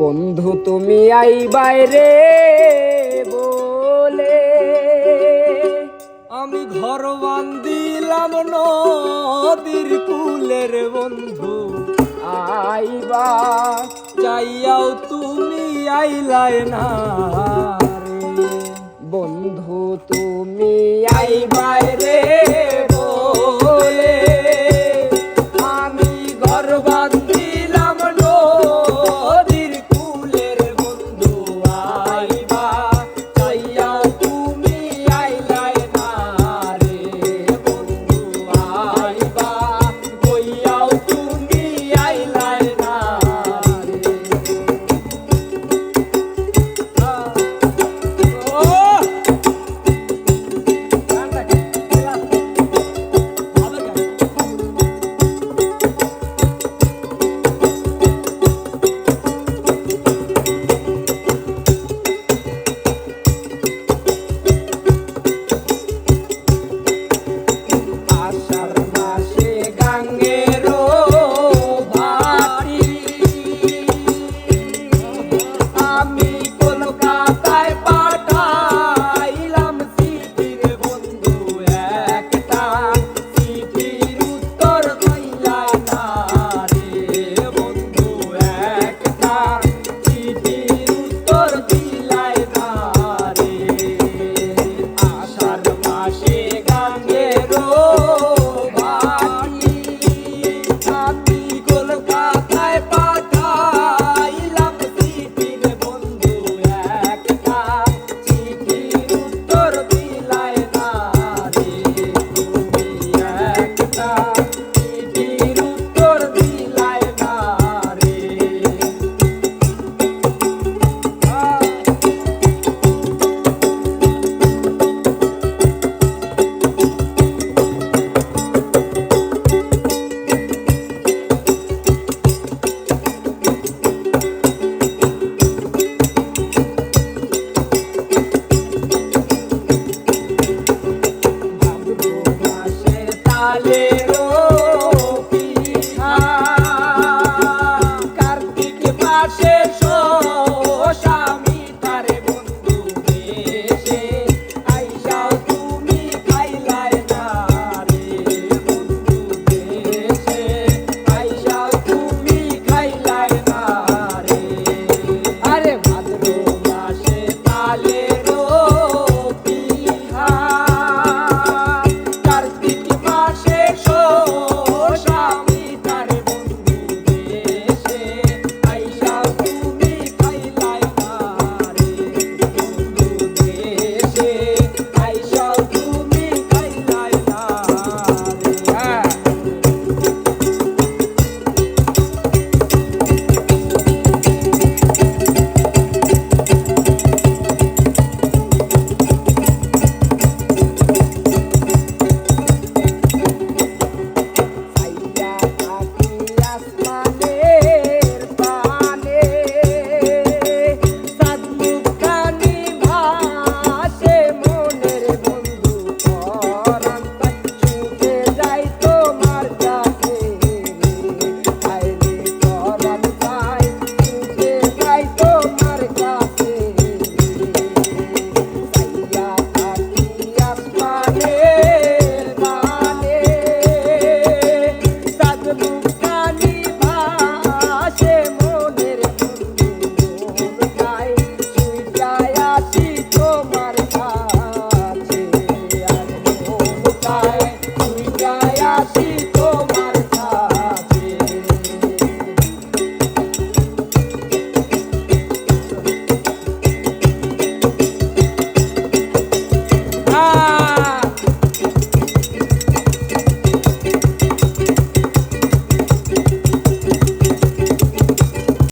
বন্ধু তুমি আইবাই রে বলে আমি ঘর বান্ধিলাম নদীর কূলের বন্ধু, আইবা চাইয়াও তুমি আইলাই না রে। বন্ধু তুমি আইবাই রে বলে আমি ঘর বান্ধিলাম নদীর কূলের বন্ধু, আইবা চাইয়া তুমি আইলাই না রে। বন্ধু আইবা কইয়াও তুমি আইলাই না রে। আষাঢ় মাসে গাঙ্গেরও ভাটি আমি কলকাতায় পাঠাইলাম চিঠির বন্ধু একটা, চিঠির উত্তর কইলা না রে। বন্ধু একটা চিঠির উত্তর দিলাই না রে। আষাঢ় মাসে গাঙ্গেরও ভাটি আমি কলকাতায় পাঠাইলাম চিঠির বন্ধু একটা, চিঠির উত্তর দিলাই না রে। তুমি একটা চিঠির উত্তর দিলাই না রে। মাসে তালেরও পিঠা, কার্তিক মাসে